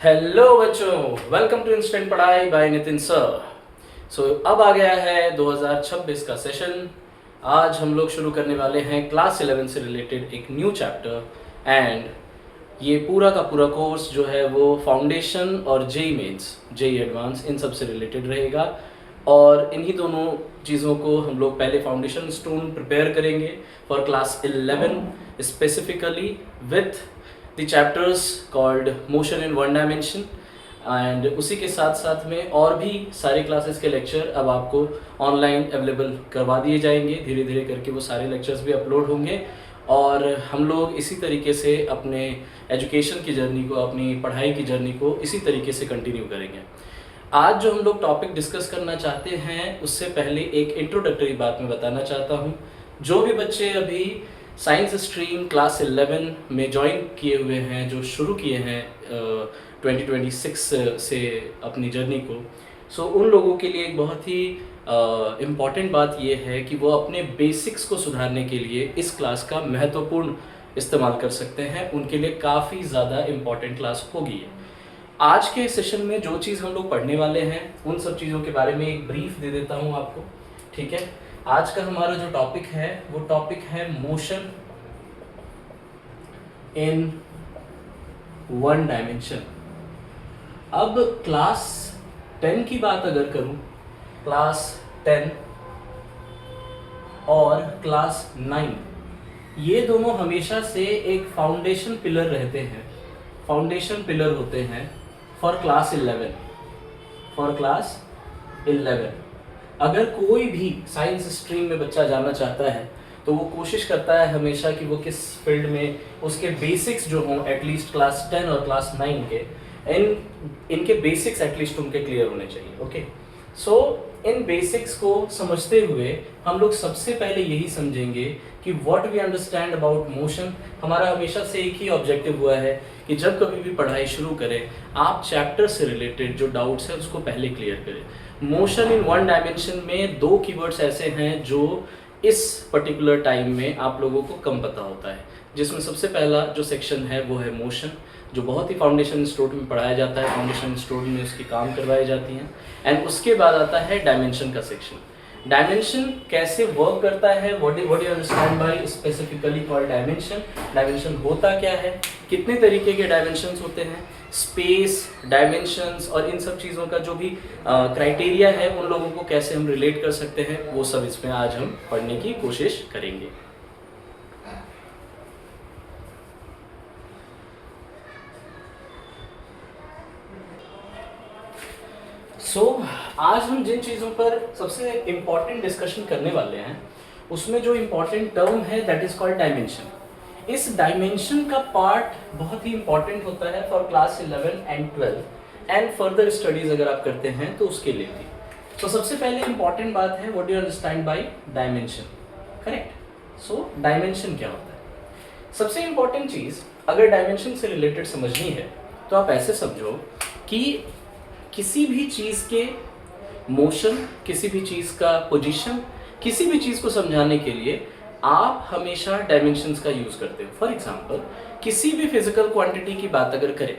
Hello बच्चों, welcome to instant पढ़ाई bye Nitin sir. अब आ गया है 2026 का सेशन। आज हम लोग शुरू करने वाले हैं क्लास 11 से रिलेटेड एक न्यू चैप्टर। एंड ये पूरा का पूरा कोर्स जो है वो फाउंडेशन और जेई मेंस, जेई एडवांस, इन सब से रिलेटेड रहेगा। और इन्हीं दोनों चीज़ों को हम लोग पहले फाउंडेशन स्टोन प्रिपेयर करेंगे for class 11 specifically with the chapters called motion in one dimension. And उसी के साथ साथ में और भी सारे क्लासेस के लेक्चर अब आपको ऑनलाइन अवेलेबल करवा दिए जाएंगे। धीरे धीरे करके वो सारे लेक्चर्स भी अपलोड होंगे और हम लोग इसी तरीके से अपने एजुकेशन की जर्नी को, अपनी पढ़ाई की जर्नी को इसी तरीके से कंटिन्यू करेंगे। आज जो हम लोग टॉपिक डिस्कस करना चाहते हैं उससे पहले एक इंट्रोडक्टरी बात मैं बताना चाहता हूँ। जो भी बच्चे अभी साइंस स्ट्रीम क्लास 11 में ज्वाइन किए हुए हैं, जो शुरू किए हैं 2026 से अपनी जर्नी को, सो उन लोगों के लिए एक बहुत ही इम्पॉर्टेंट बात ये है कि वो अपने बेसिक्स को सुधारने के लिए इस क्लास का महत्वपूर्ण इस्तेमाल कर सकते हैं। उनके लिए काफ़ी ज़्यादा इम्पॉर्टेंट क्लास होगी ये। आज के सेशन में जो चीज़ हम लोग पढ़ने वाले हैं उन सब चीज़ों के बारे में एक ब्रीफ दे देता हूँ आपको, ठीक है। आज का हमारा जो टॉपिक है वो टॉपिक है मोशन इन वन डायमेंशन। अब क्लास 10 की बात अगर करूं, क्लास 10 और क्लास 9 ये दोनों हमेशा से एक फाउंडेशन पिलर रहते हैं, फाउंडेशन पिलर होते हैं फॉर क्लास 11, फॉर क्लास 11। अगर कोई भी साइंस स्ट्रीम में बच्चा जाना चाहता है तो वो कोशिश करता है हमेशा कि वो किस फील्ड में उसके बेसिक्स जो हों, एटलीस्ट क्लास 10 और क्लास 9 के इनके बेसिक्स एटलीस्ट उनके क्लियर होने चाहिए। ओके, सो इन बेसिक्स को समझते हुए हम लोग सबसे पहले यही समझेंगे कि what we understand about motion. हमारा हमेशा से एक ही ऑब्जेक्टिव हुआ है कि जब कभी भी पढ़ाई शुरू करें आप चैप्टर से रिलेटेड जो डाउट्स हैं उसको पहले क्लियर करें। मोशन इन वन डायमेंशन में दो कीवर्ड्स ऐसे हैं जो इस पर्टिकुलर टाइम में आप लोगों को कम पता होता है, जिसमें सबसे पहला जो सेक्शन है वो है मोशन, जो बहुत ही फाउंडेशन इंस्टीट्यूट में पढ़ाया जाता है, फाउंडेशन इंस्टीट्यूट में उसकी काम करवाई जाती हैं। एंड उसके बाद आता है डायमेंशन का सेक्शन। डायमेंशन कैसे वर्क करता है, what you understand by specifically called dimension, dimension होता क्या है, कितने तरीके के डायमेंशंस होते हैं, स्पेस डायमेंशंस और इन सब चीज़ों का जो भी क्राइटेरिया है उन लोगों को कैसे हम रिलेट कर सकते हैं, वो सब इसमें आज हम पढ़ने की कोशिश करेंगे। आज हम जिन चीज़ों पर सबसे इम्पॉर्टेंट डिस्कशन करने वाले हैं उसमें जो इम्पॉर्टेंट टर्म है दैट इज कॉल्ड डायमेंशन। इस डायमेंशन का पार्ट बहुत ही इम्पॉर्टेंट होता है for class 11 and 12 and further studies अगर आप करते हैं तो उसके लिए भी। तो सबसे पहले इम्पॉर्टेंट बात है what you understand by dimension, correct. So dimension क्या होता है? सबसे इम्पॉर्टेंट चीज़ अगर डायमेंशन से रिलेटेड समझनी है तो आप ऐसे समझो कि किसी भी चीज़ के मोशन, किसी भी चीज़ का पोजीशन, किसी भी चीज़ को समझाने के लिए आप हमेशा डायमेंशंस का यूज़ करते हो। फॉर एग्जांपल किसी भी फिजिकल क्वांटिटी की बात अगर करें,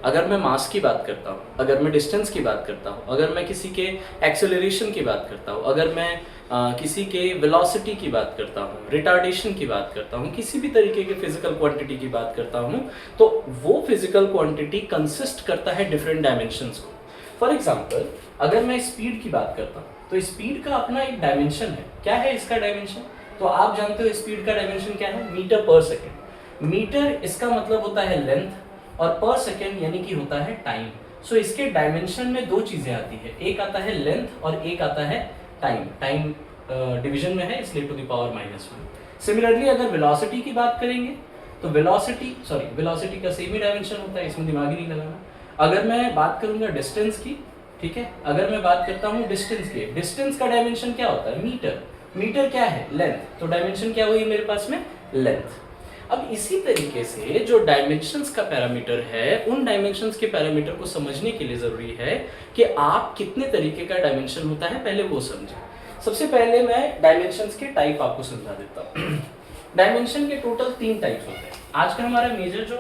अगर मैं मास की बात करता हूँ, अगर मैं डिस्टेंस की बात करता हूँ, अगर मैं किसी के एक्सेलरेशन की बात करता हूँ, अगर मैं किसी के वेलोसिटी की बात करता हूँ, रिटार्डेशन की बात करता हूँ, किसी भी तरीके के फिजिकल क्वांटिटी की बात करता हूँ, तो वो फिजिकल क्वांटिटी कंसिस्ट करता है डिफरेंट डायमेंशंस को। फॉर एग्जाम्पल अगर मैं स्पीड की बात करता हूँ तो स्पीड का अपना एक डायमेंशन है। क्या है इसका डायमेंशन? तो आप जानते हो स्पीड का डायमेंशन क्या है, मीटर पर सेकेंड। मीटर इसका मतलब होता है लेंथ और पर सेकेंड यानी कि होता है टाइम। सो इसके डायमेंशन में दो चीजें आती है, एक आता है लेंथ और एक आता है टाइम। टाइम डिवीजन में है इसलिए टू द पावर -1। सिमिलरली अगर वेलोसिटी की बात करेंगे तो वेलोसिटी का सेम ही डायमेंशन होता है, इसमें दिमाग ही नहीं लगाना। अगर मैं बात करूंगा डिस्टेंस की, ठीक है, अगर मैं बात करता हूँ डिस्टेंस के, डिस्टेंस का डायमेंशन क्या होता है, मीटर। मीटर क्या है, लेंथ, तो डायमेंशन क्या हुई मेरे पास में, लेंथ। अब इसी तरीके से जो डायमेंशंस का पैरामीटर है, उन डायमेंशंस के पैरामीटर को समझने के लिए जरूरी है कि आप कितने तरीके का डायमेंशन होता है पहले वो समझें। सबसे पहले मैं डायमेंशंस के टाइप आपको समझा देता हूँ। डायमेंशन के टोटल 3 टाइप्स होते हैं। आज का हमारा मेजर जो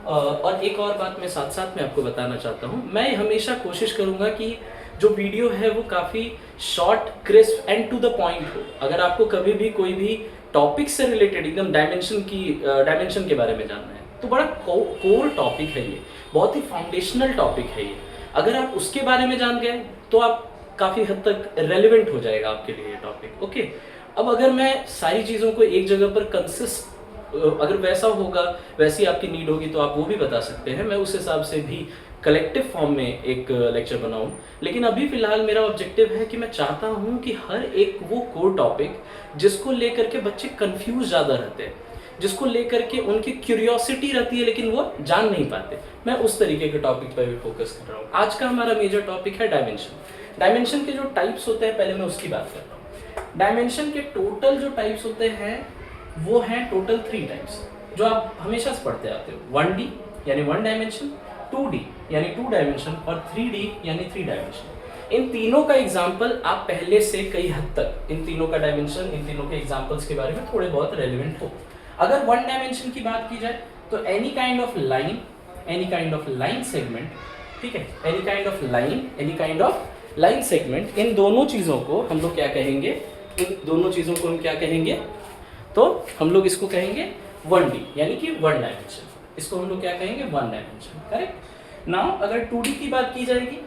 और एक और बात मैं साथ साथ में आपको बताना चाहता हूँ, मैं हमेशा कोशिश करूँगा कि जो वीडियो है वो काफ़ी short, crisp and to the point हो। अगर आपको कभी भी कोई भी टॉपिक से रिलेटेड एकदम डायमेंशन के बारे में जानना है तो बड़ा कोर टॉपिक है ये, बहुत ही फाउंडेशनल टॉपिक है ये। अगर आप उसके बारे में जान गए तो आप काफ़ी हद तक रेलिवेंट हो जाएगा आपके लिए ये टॉपिक। ओके, अब अगर मैं सारी चीज़ों को एक जगह पर अगर वैसा होगा, वैसी आपकी नीड होगी तो आप वो भी बता सकते हैं, मैं उस हिसाब से भी कलेक्टिव फॉर्म में एक लेक्चर बनाऊं। लेकिन अभी फ़िलहाल मेरा ऑब्जेक्टिव है कि मैं चाहता हूं कि हर एक वो कोर टॉपिक जिसको लेकर के बच्चे कंफ्यूज ज़्यादा रहते हैं, जिसको लेकर के उनकी क्यूरियोसिटी रहती है लेकिन वो जान नहीं पाते, मैं उस तरीके के टॉपिक पर भी फोकस कर रहा हूँ। आज का हमारा मेजर टॉपिक है डायमेंशन। डायमेंशन के जो टाइप्स होते हैं पहले मैं उसकी बात करता हूँ। डायमेंशन के टोटल जो टाइप्स होते हैं वो हैं टोटल 3 टाइप्स जो आप हमेशा से पढ़ते आते हो। 1D यानी 1 डायमेंशन, 2D यानी 2 डायमेंशन और 3D यानी 3 डायमेंशन। इन तीनों का एग्जाम्पल आप पहले से कई हद तक इन तीनों का डायमेंशन, इन तीनों के एग्जाम्पल्स के बारे में थोड़े बहुत रेलिवेंट हो। अगर 1 डायमेंशन की बात की जाए तो any kind of line segment, ठीक है, any kind of line segment, इन दोनों चीज़ों को हम लोग क्या कहेंगे, इन दोनों चीज़ों को हम क्या कहेंगे, तो हम लोग इसको कहेंगे 1D यानी कि 1 डायमेंशन। इसको हम लोग क्या कहेंगे, 1 डायमेंशन, करेक्ट। नाउ अगर 2D की बात की जाएगी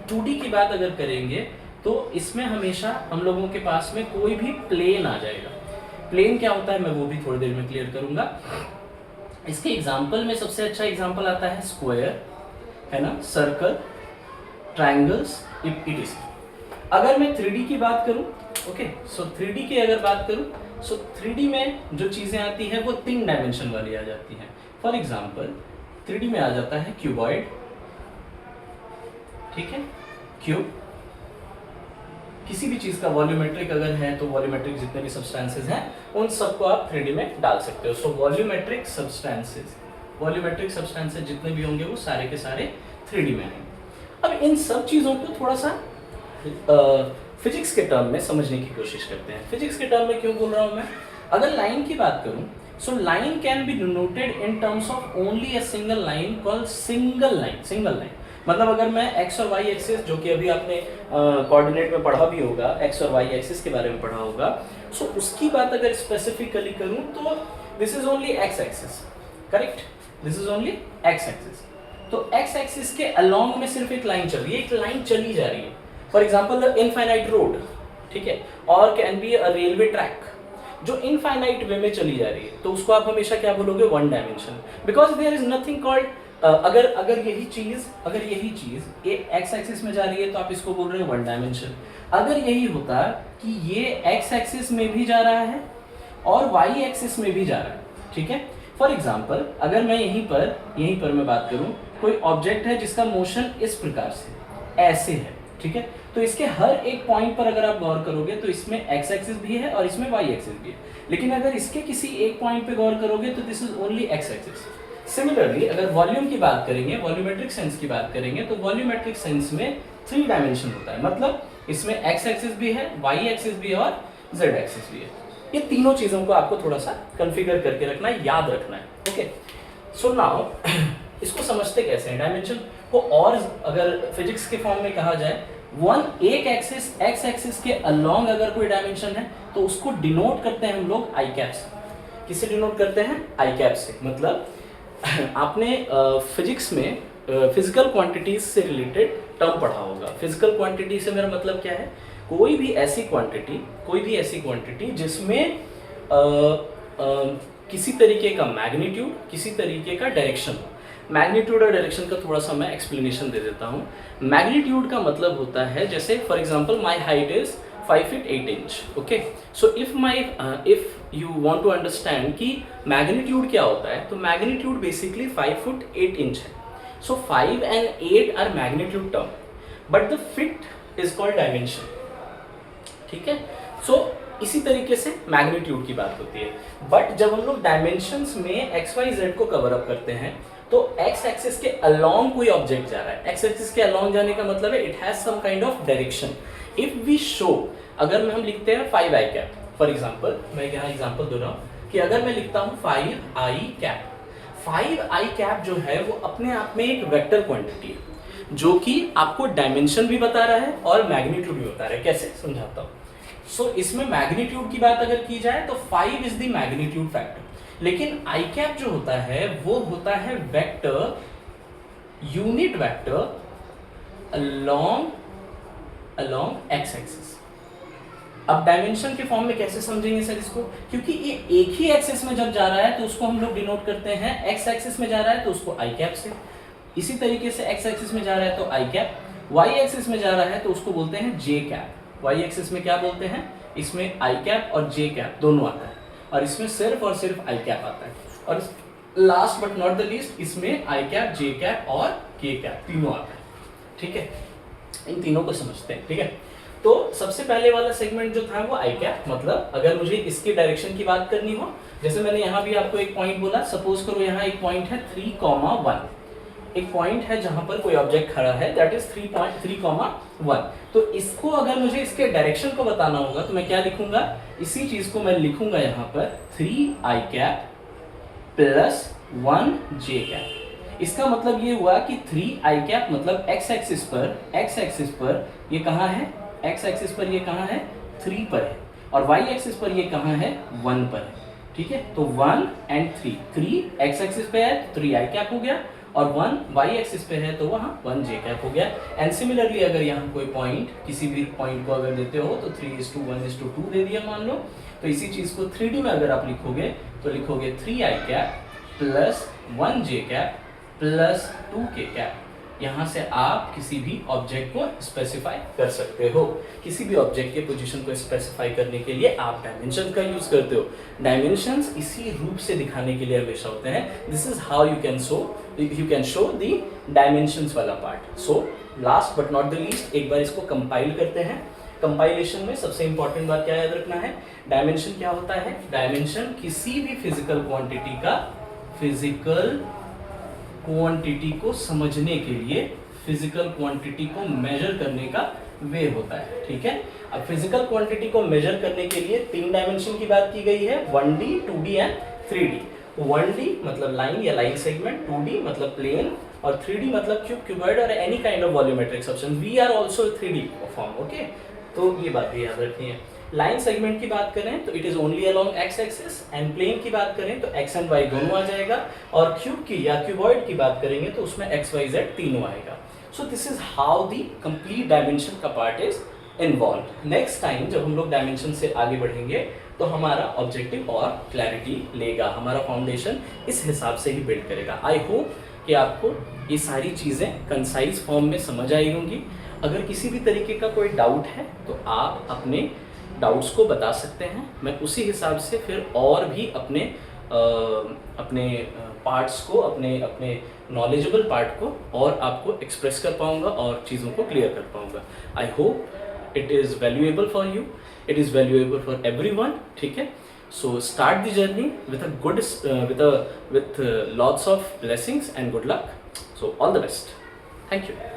2D की बात अगर करेंगे तो इसमें हमेशा हम लोगों के पास में कोई भी प्लेन आ जाएगा। प्लेन क्या होता है मैं वो भी थोड़ी देर में क्लियर करूंगा। इसके एग्जाम्पल में सबसे अच्छा एग्जाम्पल आता है स्क्वायर, है ना, सर्कल, ट्राइंगल्स, इट। अगर मैं 3D की बात करूं, ओके, सो 3D की अगर बात करूं, सो 3D में जो चीज़ें आती हैं वो 3 डायमेंशन वाली आ जाती हैं। फॉर एग्जाम्पल 3D में आ जाता है क्यूबॉइड, ठीक है, क्यूब। किसी भी चीज़ का वॉल्यूमेट्रिक अगर है तो वॉल्यूमेट्रिक जितने भी सब्सटेंसेज हैं उन सबको आप 3D में डाल सकते हो। सो वॉल्यूमेट्रिक सब्सटेंसेज जितने भी होंगे वो सारे के सारे 3D में आएंगे। अब इन सब चीज़ों को थोड़ा सा फिजिक्स के टर्म में समझने की कोशिश करते हैं। फिजिक्स के टर्म में क्यों बोल रहा हूँ मैं, अगर लाइन की बात करूँ, so line can be denoted in terms of only a single line called single line. मतलब अगर मैं एक्स और वाई एक्सिस, जो कि अभी आपने कोऑर्डिनेट में पढ़ा भी होगा, एक्स और वाई एक्सिस के बारे में पढ़ा होगा, सो उसकी बात अगर स्पेसिफिकली करूँ तो this is only x axis, correct, this is only x axis. तो एक्स एक्सिस के अलोंग में सिर्फ एक लाइन चल रही है, एक लाइन चली जा रही है। फॉर एग्जाम्पल इनफाइनाइट रोड, ठीक है, और can be a railway track जो इनफाइनाइट वे में चली जा रही है, तो उसको आप हमेशा क्या बोलोगे, 1 dimension, because there is nothing called अगर यही चीज ये एक्स एक्सिस में जा रही है तो आप इसको बोल रहे हो 1 डायमेंशन। अगर यही होता कि ये एक्स एक्सिस में भी जा रहा है और वाई एक्सिस में भी जा रहा है, ठीक है। फॉर एग्जाम्पल अगर मैं यहीं पर मैं बात करूं, कोई ऑब्जेक्ट है जिसका मोशन इस प्रकार से ऐसे है, ठीक है, तो इसके हर एक पॉइंट पर अगर आप गौर करोगे तो इसमें एक्स एक्सिस भी है और इसमें वाई एक्सिस भी है, लेकिन अगर इसके किसी एक पॉइंट पे गौर करोगे तो this is only x axis. Similarly अगर वॉल्यूम की बात करेंगे, वॉल्यूमेट्रिक सेंस की बात करेंगे, तो वॉल्यूमेट्रिक सेंस में 3 डायमेंशन होता है, मतलब इसमें एक्स एक्सिस भी है, वाई एक्सिस भी है और जेड एक्सिस भी है। ये तीनों चीजों को आपको थोड़ा सा कॉन्फ़िगर करके रखना है, याद रखना है, ओके। सो नाउ इसको समझते कैसे हैं डायमेंशन को, और अगर फिजिक्स के फॉर्म में कहा जाए, एक एक्सिस एक्स एक्सिस के अलोंग अगर कोई डायमेंशन है तो उसको डिनोट करते हैं हम लोग आई कैप से। किससे डिनोट करते हैं, आई कैप से। मतलब आपने फिजिक्स में फिजिकल क्वांटिटीज से रिलेटेड टर्म पढ़ा होगा। फिजिकल क्वांटिटी से मेरा मतलब क्या है, कोई भी ऐसी क्वांटिटी जिसमें किसी तरीके का मैग्नीट्यूड, किसी तरीके का डायरेक्शन हो। मैग्नीट्यूड और डायरेक्शन का थोड़ा सा मैं एक्सप्लेनेशन दे देता हूँ। मैग्नीट्यूड का मतलब होता है, जैसे for example my height is 5 feet 8 inch, okay. So if you want to understand कि मैग्नीट्यूड क्या होता है, तो मैग्नीट्यूड बेसिकली 5 foot 8 inch है। So 5 and 8 are magnitude term, but the feet is called dimension, ठीक है। सो इसी तरीके से मैग्नीट्यूड की बात होती है। बट जब हम लोग डायमेंशंस में एक्स वाई जेड को कवर अप करते हैं तो एक्स एक्सिस के अलोंग कोई ऑब्जेक्ट जा रहा है। एक्स एक्सिस के अलोंग जाने का मतलब है it has some kind of direction. If we show, अगर हम लिखते हैं 5 i कैप, फॉर एग्जांपल मैं यहाँ एग्जांपल दे रहा हूँ कि अगर मैं लिखता हूँ 5 i कैप, 5 आई कैप जो है वो अपने आप में एक वेक्टर क्वांटिटी है जो कि आपको डायमेंशन भी बता रहा है और मैग्नीट्यूड भी बता रहा है। कैसे समझाता हूँ। सो इसमें मैग्नीट्यूड की बात अगर की जाए तो 5 इज द मैग्नीट्यूड फैक्टर, लेकिन आई कैप जो होता है वो होता है vector, unit vector along x axis. अब डायमेंशन के फॉर्म में कैसे समझेंगे सर इसको, क्योंकि ये एक ही एक्सिस में जब जा रहा है तो उसको हम लोग डिनोट करते हैं, x एक्सिस में जा रहा है तो उसको आई कैप से, इसी तरीके से x एक्सिस में जा रहा है तो आई कैप, y एक्सिस में जा रहा है तो उसको बोलते हैं j कैप। y एक्सिस में क्या बोलते हैं, इसमें आई कैप और j कैप दोनों आता है, और इसमें सिर्फ और सिर्फ आई कैप आता है, और last but not the least इसमें आई कैप, j कैप और k कैप तीनों आता है। ठीक है, इन तीनों को समझते हैं। ठीक है, तो सबसे पहले वाला सेगमेंट जो था वो आई कैप, मतलब अगर मुझे इसके डायरेक्शन की बात करनी हो, जैसे मैंने यहाँ भी आपको एक पॉइंट बोला, सपोज करो यहाँ एक पॉइंट है 3,1, एक पॉइंट है जहां पर कोई ऑब्जेक्ट खड़ा है दैट इज 3,1। तो इसको अगर मुझे इसके डायरेक्शन को बताना होगा तो मैं क्या लिखूंगा, इसी चीज को मैं लिखूंगा यहाँ पर 3 आई कैप प्लस 1 जे कैप। इसका मतलब ये हुआ कि 3 आई कैप मतलब x एक्सिस पर ये कहाँ है, x एक्सिस पर ये कहाँ है 3 पर है, और y एक्सिस पर ये कहाँ है 1 पर है। ठीक है, तो 1 एंड 3 x एक्सिस पे है 3 आई कैप हो गया, और 1 y एक्सिस पे है तो वहाँ 1 जे कैप हो गया। एंड सिमिलरली अगर यहाँ कोई पॉइंट, किसी भी पॉइंट को अगर देते हो तो 3:1:2 दे दिया मान लो, तो इसी चीज को 3D में अगर आप लिखोगे तो लिखोगे 3 आई कैप प्लस 1 जे कैप प्लस 2 के कैप। यहाँ से आप किसी भी ऑब्जेक्ट को स्पेसिफाई कर सकते हो, किसी भी ऑब्जेक्ट के पोजीशन को स्पेसिफाई करने के लिए आप डायमेंशन का यूज करते हो। डायमेंशंस इसी रूप से दिखाने के लिए हमेशा होते हैं। This is how you can show the dimensions वाला part. So last but not the least एक बार इसको कंपाइल करते हैं। कंपाइलेशन में सबसे इंपॉर्टेंट बात क्या याद रखना है, डायमेंशन क्या होता है, डायमेंशन किसी भी फिजिकल क्वांटिटी को समझने के लिए, फिजिकल क्वांटिटी को मेजर करने का वे होता है। ठीक है, अब फिजिकल क्वांटिटी को मेजर करने के लिए 3 डायमेंशन की बात की गई है, 1D, 2D and 3D। 1D मतलब लाइन या लाइन सेगमेंट, 2D मतलब प्लेन, और 3D मतलब क्यूब, क्यूबॉइड और any kind of volumetric substance. We are also 3D form. Okay, तो ये बात भी याद रखनी है। लाइन सेगमेंट की बात करें तो it is only along x axis, and plane की बात करें तो एक्स एंड वाई दोनों आ जाएगा, और क्यूब की या क्यूबॉइड की बात करेंगे तो उसमें एक्स वाई जेड तीनों आएगा। So this is how the complete dimension का part is involve. Next time जब हम लोग डायमेंशन से आगे बढ़ेंगे तो हमारा ऑब्जेक्टिव और क्लैरिटी लेगा, हमारा फाउंडेशन इस हिसाब से ही बिल्ड करेगा। आई होप कि आपको ये सारी चीज़ें कंसाइज फॉर्म में समझ आई होंगी। अगर किसी भी तरीके का कोई डाउट है तो आप अपने डाउट्स को बता सकते हैं, मैं उसी हिसाब से फिर और भी अपने पार्ट्स को, अपने नॉलेजेबल पार्ट को और आपको एक्सप्रेस कर पाऊंगा और चीज़ों को क्लियर कर पाऊंगा। I hope it is valuable for you, it is valuable for everyone. ठीक है, so start the journey with lots of blessings and good luck. So all the best. Thank you.